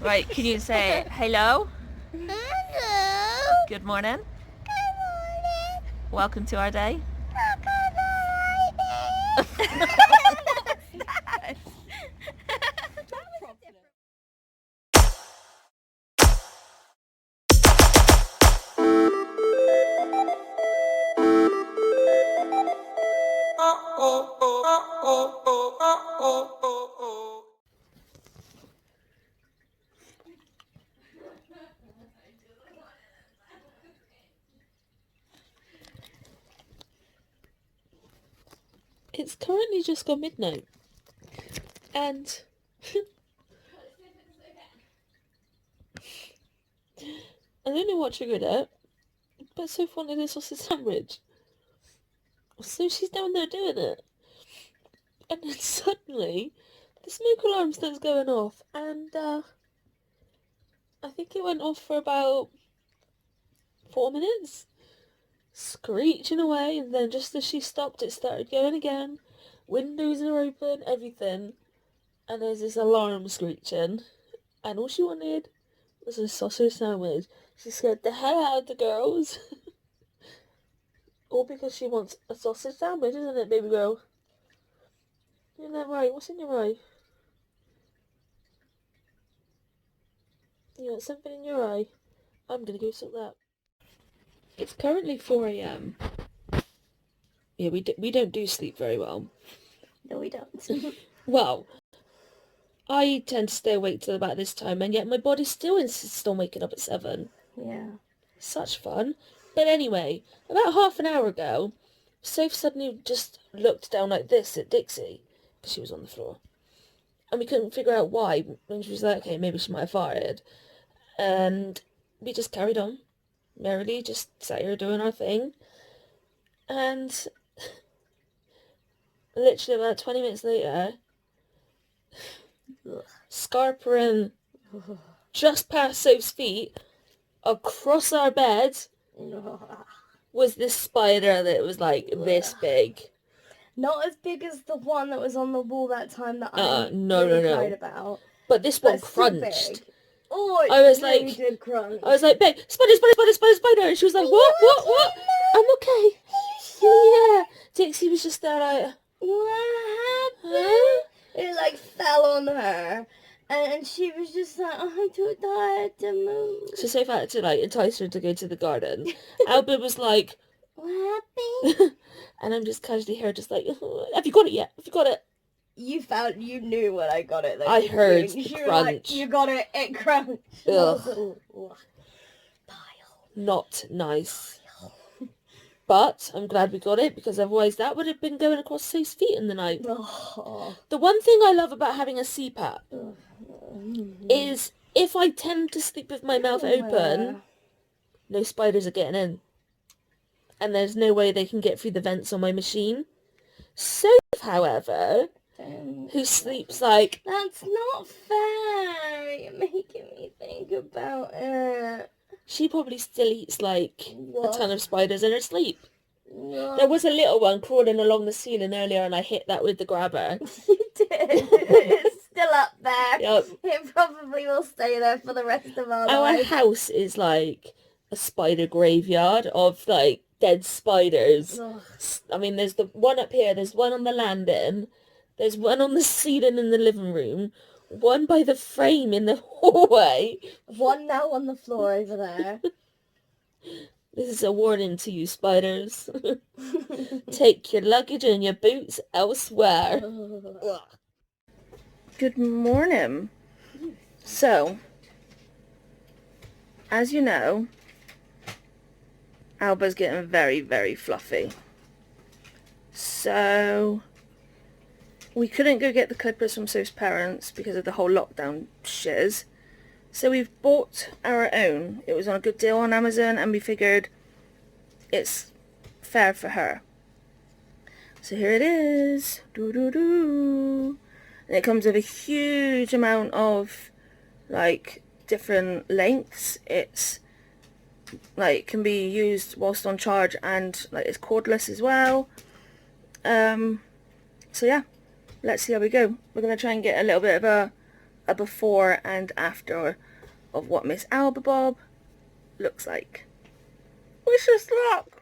Right, can you say hello? Hello. Good morning. Good morning. Welcome to our day. It's currently just gone midnight, and I don't know what triggered it, but Soph wanted a sausage sandwich. So she's down there doing it, and then suddenly the smoke alarm starts going off, and I think it went off for about 4 minutes, screeching away, and then just as she stopped, it started going again. Windows are open, everything, and there's this alarm screeching, and all she wanted was a sausage sandwich. She scared the hell out of the girls. All because she wants a sausage sandwich, isn't it, baby girl? Isn't that right? What's in your eye? You got something in your eye? I'm gonna go sort that. It's currently 4 a.m. Yeah, we don't do sleep very well. No, we don't. Well, I tend to stay awake till about this time, and yet my body still insists on waking up at 7. Yeah. Such fun. But anyway, about half an hour ago, Soph suddenly just looked down like this at Dixie, because she was on the floor. And we couldn't figure out why, and she was like, okay, maybe she might have farted. And we just carried on, merrily, just sat here doing our thing. And literally about 20 minutes later, scarpering just past Soph's feet, across our bed, was this spider that was like this big. Not as big as the one that was on the wall that time that I no. cried about. But this one But still crunched. big. Oh, it I was really like, did crunch. I was like, babe, spider, and she was like, what? I'm okay. Yeah. Dixie was just there like, What happened? huh? It like fell on her. And she was just like, oh, I'm too tired to move. So Sophie had to like entice her to go to the garden. Albert was like, What happened? and I'm just casually here just like, have you got it yet? Have you got it? You knew when I got it though. I didn't heard you? the You were like, crunch. you got it, it crunched. Ugh. Pile. Not nice. But I'm glad we got it, because otherwise that would have been going across Soph's feet in the night. Oh. The one thing I love about having a CPAP is if I tend to sleep with my mouth open, no spiders are getting in. And there's no way they can get through the vents on my machine. Soph, however, who sleeps like... That's not fair. You're making me think about it. She probably still eats like What? a ton of spiders in her sleep. What? There was a little one crawling along the ceiling earlier and I hit that with the grabber. You did. It's still up there. Yep. It probably will stay there for the rest of our Our lives. house is like a spider graveyard of like dead spiders. Ugh. I mean, there's the one up here, there's one on the landing, there's one on the ceiling in the living room, one by the frame in the hallway. One now on the floor over there. This is a warning to you, spiders. Take your luggage and your boots elsewhere. Ugh. Good morning. So, as you know, Alba's getting very, very fluffy. So, we couldn't go get the clippers from Soph's parents because of the whole lockdown shiz. So we've bought our own. It was on a good deal on Amazon and we figured it's fair for her. So here it is. And it comes with a huge amount of like different lengths. It's like can be used whilst on charge and like it's cordless as well. So yeah, let's see how we go. We're going to try and get a little bit of a a before and after of what Miss Alba Bob looks like. Wish us luck!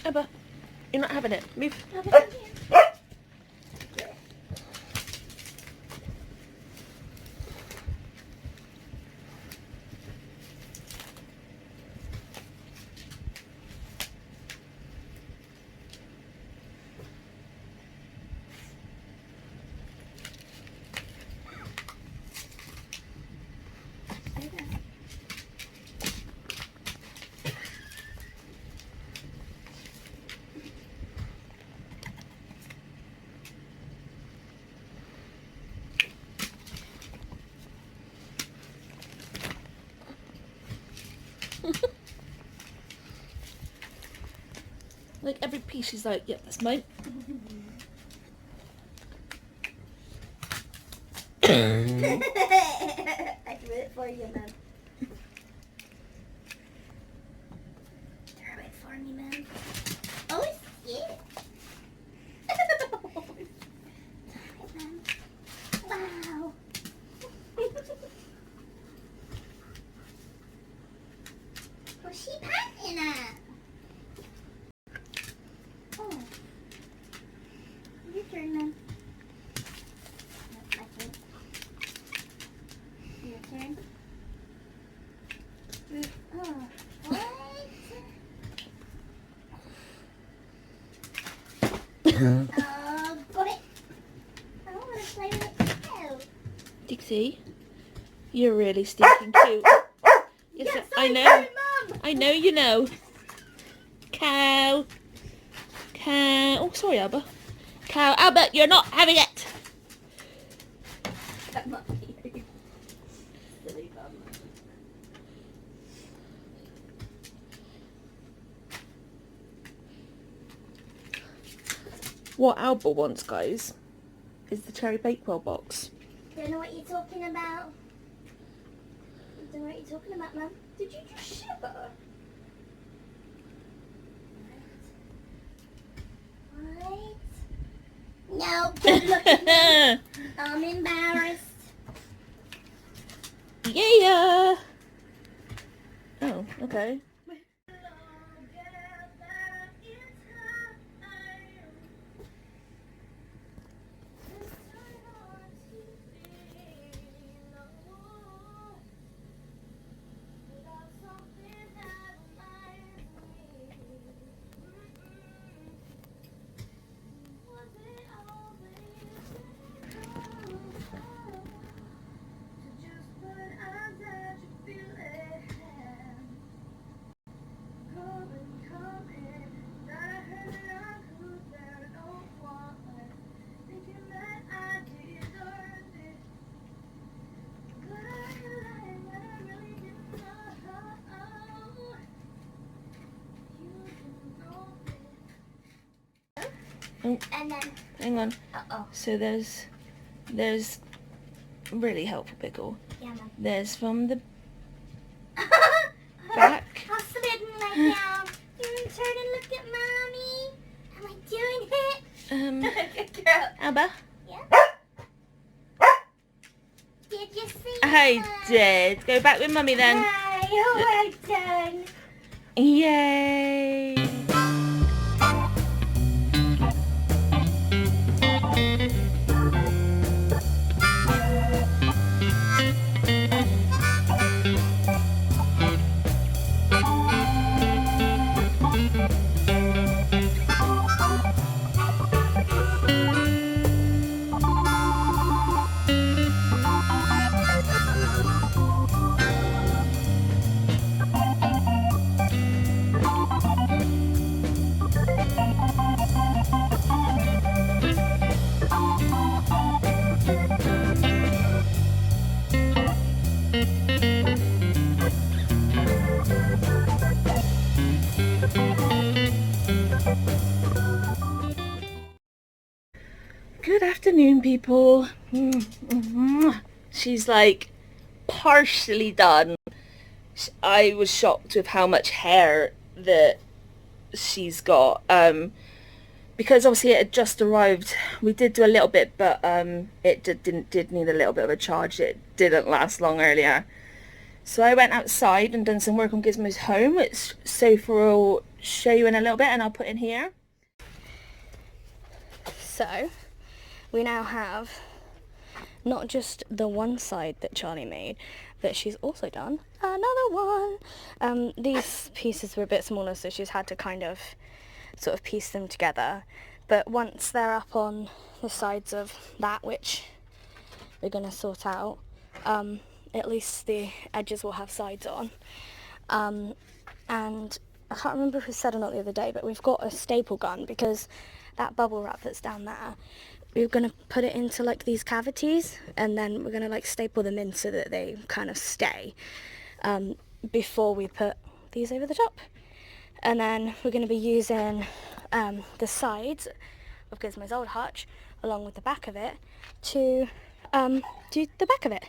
Abba, you're not having it. Move. Like every piece she's like, yep, that's mine. I do it for you, man. Throw it for me, man. Oh, it's it. Wow. What's she panting at? Oh. Your turn, man. That's my turn. Your turn. Oh, what? Oh, got it. I want to play with it too. Dixie, you're really stinking cute. Yes, I know. Sorry, Mum. I know you know. Cow. Cow. Oh, sorry, Alba. Cow. Alba, you're not having it. Come up here. Silly bum. What Alba wants, guys, is the cherry bakewell box. Don't know what you're talking about. Don't know what you're talking about, Mum. Did you just shiver? Right. No, don't look at me. I'm embarrassed. Yeah. Oh, okay. Oh, And then, hang on. uh-oh. So there's really helpful pickle. Yeah, Mum. There's from the back. I'll slid right down. You want to turn and look at Mommy? Am I doing it? Good girl. Alba. Yeah? Did you see I that? did. Go back with Mummy then. Hi, well done. Yay. afternoon, people. She's like partially done. I was shocked with how much hair that she's got. Because obviously it had just arrived. We did do a little bit, but it did need a little bit of a charge. It didn't last long earlier. So I went outside and done some work on Gizmo's home, which Sophie will show you in a little bit, and I'll put in here. So, we now have not just the one side that Charlie made, but she's also done another one. These pieces were a bit smaller, so she's had to kind of sort of piece them together. But once they're up on the sides of that, which we're going to sort out, at least the edges will have sides on. And I can't remember if we said or not the other day, but we've got a staple gun, because that bubble wrap that's down there, we're going to put it into like these cavities, and then we're going to like staple them in so that they kind of stay, before we put these over the top. And then we're going to be using the sides of Gizmo's old hutch along with the back of it to do the back of it.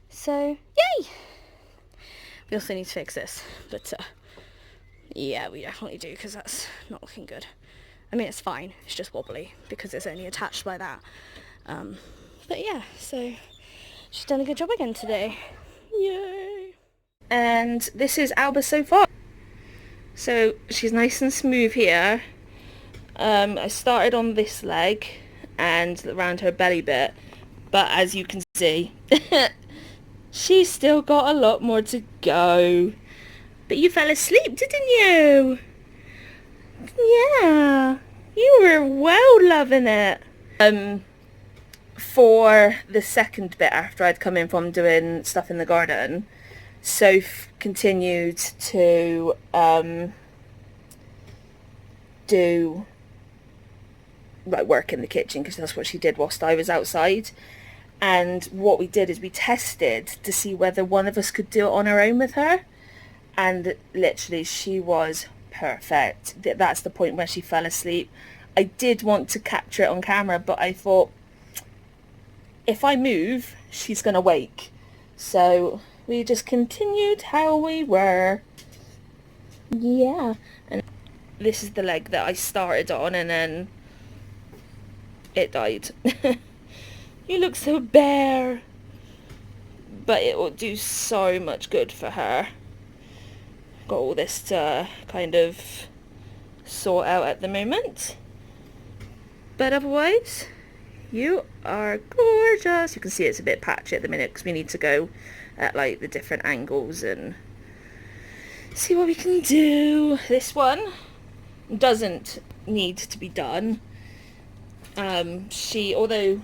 So yay! We also need to fix this, but yeah, we definitely do, because that's not looking good. I mean, it's fine, it's just wobbly because it's only attached by that. But yeah, so she's done a good job again today. Yay! And this is Alba so far. So she's nice and smooth here. I started on this leg and around her belly bit, but as you can see, she's still got a lot more to go. But you fell asleep, didn't you? Yeah, you were well loving it. For the second bit after I'd come in from doing stuff in the garden, Soph continued to do like work in the kitchen, because that's what she did whilst I was outside. And what we did is we tested to see whether one of us could do it on our own with her, and literally she was perfect. That's the point where she fell asleep. I did want to capture it on camera, but I thought if I move she's gonna wake, so we just continued how we were. Yeah. And this is the leg that I started on, and then it died. You look so bare. But it will do so much good for her. Got all this to kind of sort out at the moment. But otherwise, you are gorgeous. You can see it's a bit patchy at the minute because we need to go at like the different angles and see what we can do. This one doesn't need to be done. Although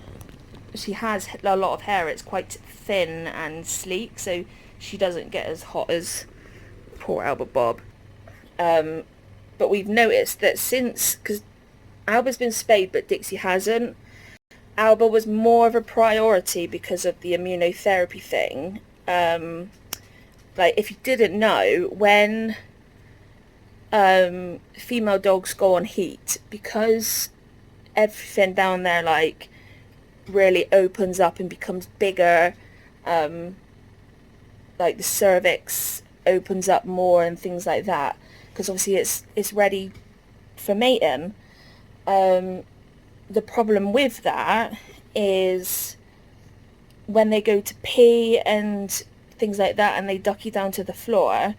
she has a lot of hair, it's quite thin and sleek, so she doesn't get as hot as poor Albert Bob. But we've noticed that since, because Alba's been spayed but Dixie hasn't, Alba was more of a priority because of the immunotherapy thing. Like, if you didn't know, when female dogs go on heat, because everything down there like really opens up and becomes bigger, like the cervix opens up more and things like that, because obviously it's ready for mating. The problem with that is when they go to pee and things like that and they ducky down to the floor,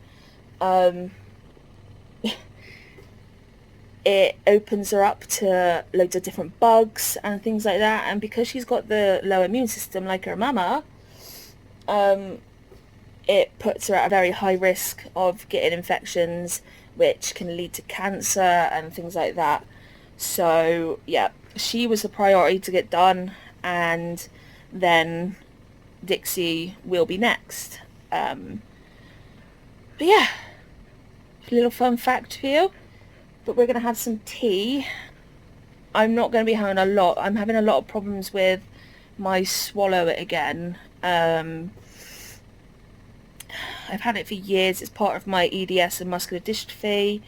it opens her up to loads of different bugs and things like that, and because she's got the low immune system like her mama, it puts her at a very high risk of getting infections which can lead to cancer and things like that. So yeah, she was a priority to get done, and then Dixie will be next. But yeah, a little fun fact for you. But we're going to have some tea. I'm not going to be having a lot. I'm having a lot of problems with my swallow it again. I've had it for years. It's part of my EDS and muscular dystrophy.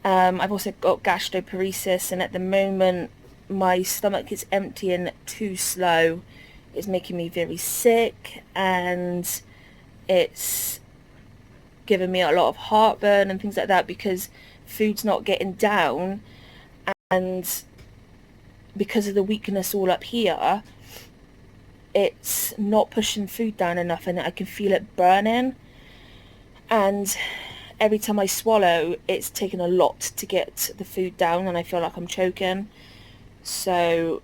I've also got gastroparesis, and at the moment my stomach is emptying too slow. It's making me very sick, and it's giving me a lot of heartburn and things like that because food's not getting down, and because of the weakness all up here, it's not pushing food down enough, and I can feel it burning. And every time I swallow, it's taking a lot to get the food down, and I feel like I'm choking. So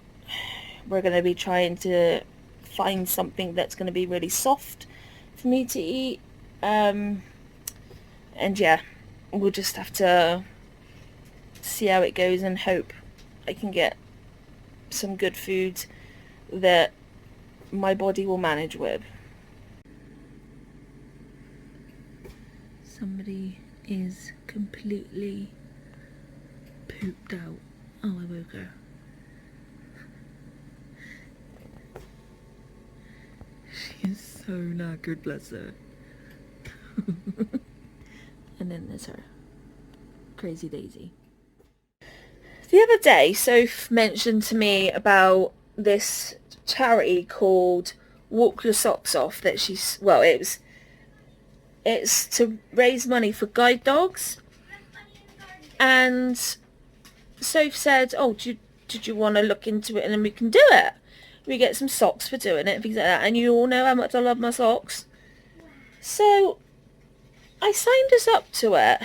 we're going to be trying to find something that's going to be really soft for me to eat. And yeah, we'll just have to see how it goes and hope I can get some good food that my body will manage with. Somebody is completely pooped out. Oh, I woke her. She is so knackered, bless her. And then there's her. Crazy Daisy. The other day, Soph mentioned to me about this charity called Walk Your Socks Off that she's, well, it's to raise money for guide dogs. And Soph said, oh, did you want to look into it and then we can do it? We get some socks for doing it and things like that. And you all know how much I love my socks. So I signed us up to it.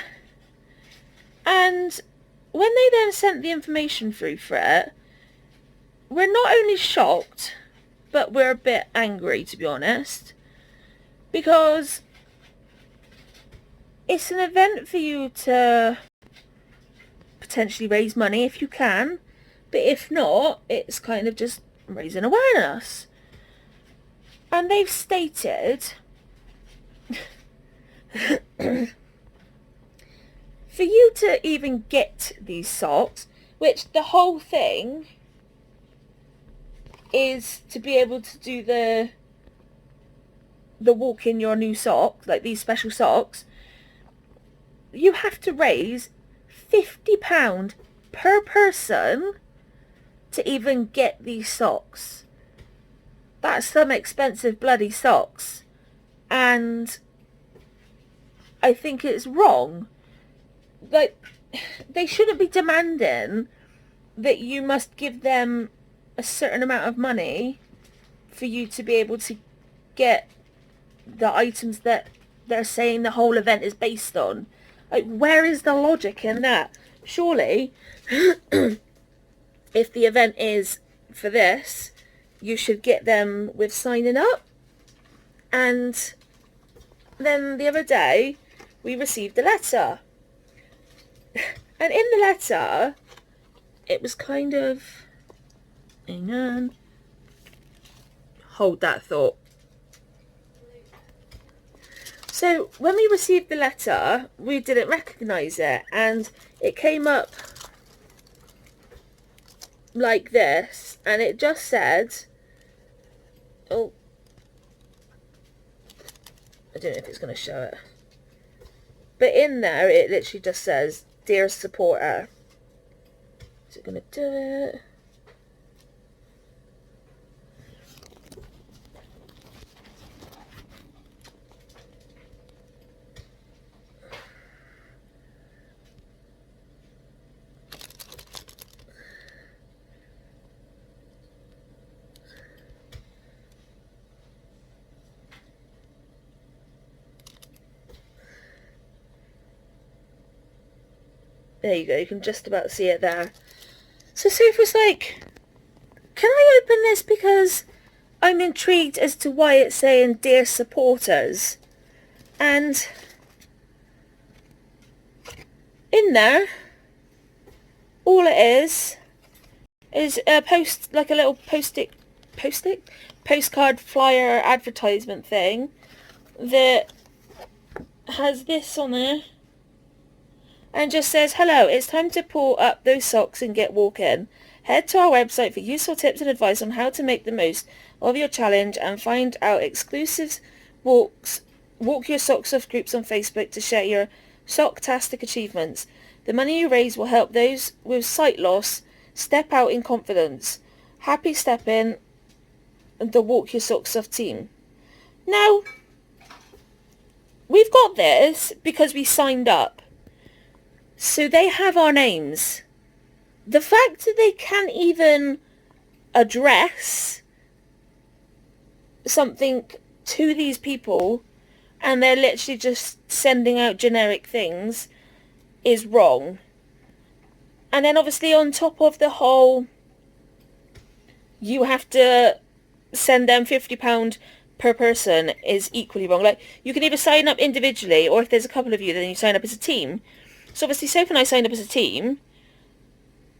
And when they then sent the information through for it, we're not only shocked, but we're a bit angry, to be honest. Because it's an event for you to potentially raise money if you can. But if not, it's kind of just raising awareness. And they've stated for you to even get these socks, which the whole thing is to be able to do the walk in your new socks, like these special socks, you have to raise £50 per person to even get these socks. That's some expensive bloody socks. And I think it's wrong. Like, they shouldn't be demanding that you must give them a certain amount of money for you to be able to get the items that they're saying the whole event is based on. Like, where is the logic in that? Surely, if the event is for this, you should get them with signing up. And then the other day, we received a letter. And in the letter, it was kind of... Hang on. Hold that thought. So, when we received the letter, we didn't recognise it. And it came up like this. And it just said... Oh. I don't know if it's going to show it. But in there, it literally just says, Dear supporter. Is it going to do it? There you go, you can just about see it there. So Soph was like, can I open this because I'm intrigued as to why it's saying Dear Supporters? And in there, all it is a post, like a little postcard flyer advertisement thing that has this on there. And just says, hello, it's time to pull up those socks and get walking. Head to our website for useful tips and advice on how to make the most of your challenge and find out exclusive walk your socks off groups on Facebook to share your socktastic achievements. The money you raise will help those with sight loss Step out in confidence. Happy stepping the Walk Your Socks Off team. Now, we've got this because we signed up. So they have our names. The fact that they can't even address something to these people and they're literally just sending out generic things is wrong. And then obviously on top of the whole, you have to send them £50 per person is equally wrong. Like, you can either sign up individually, or if there's a couple of you, then you sign up as a team. So obviously Soph and I signed up as a team,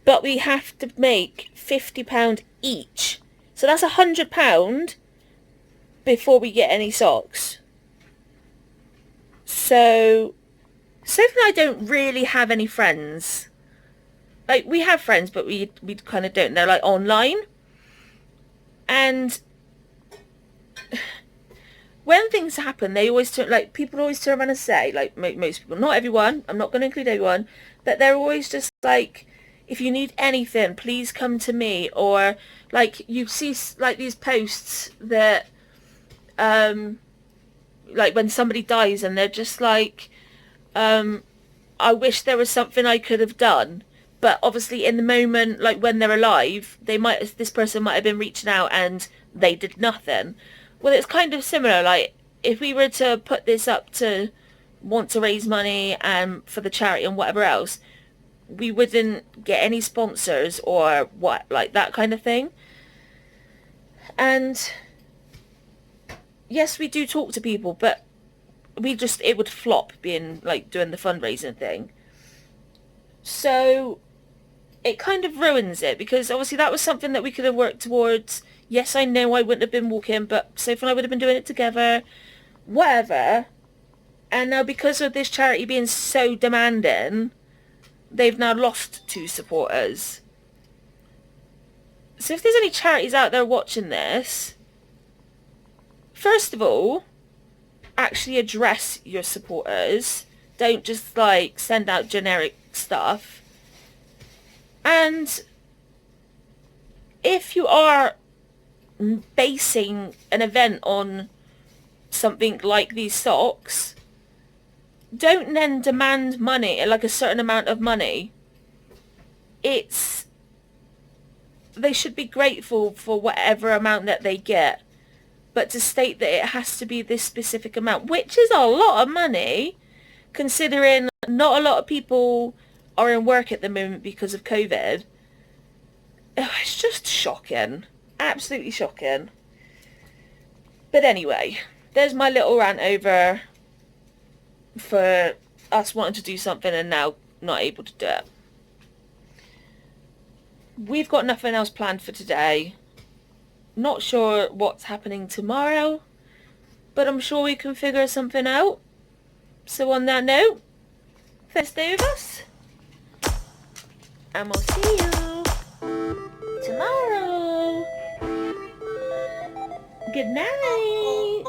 but we have to make £50 each. So that's £100 before we get any socks. So Soph and I don't really have any friends. Like, we have friends, but we kind of don't. They're like online. And when things happen, they always turn, like, people always turn around and say, like, most people, not everyone, I'm not going to include everyone, but they're always just like, if you need anything, please come to me. Or like, you see like these posts that like when somebody dies and they're just like, I wish there was something I could have done. But obviously in the moment, like when they're alive, this person might have been reaching out and they did nothing. Well, it's kind of similar. Like, if we were to put this up to want to raise money for the charity and whatever else, we wouldn't get any sponsors or what, like that kind of thing. And yes, we do talk to people, but it would flop being like doing the fundraising thing. So it kind of ruins it, because obviously that was something that we could have worked towards. Yes, I know I wouldn't have been walking, but Soph and I would have been doing it together, whatever. And now because of this charity being so demanding, they've now lost 2 supporters. So if there's any charities out there watching this, first of all, actually address your supporters. Don't just like send out generic stuff. And if you are basing an event on something like these socks, don't then demand money, like a certain amount of money. They should be grateful for whatever amount that they get, but to state that it has to be this specific amount, which is a lot of money, considering not a lot of people are in work at the moment because of COVID. It's just shocking. Absolutely shocking. But anyway, there's my little rant over for us wanting to do something and now not able to do it. We've got nothing else planned for today. Not sure what's happening tomorrow, but I'm sure we can figure something out. So on that note, thanks for staying with us, and we'll see you tomorrow. Good night.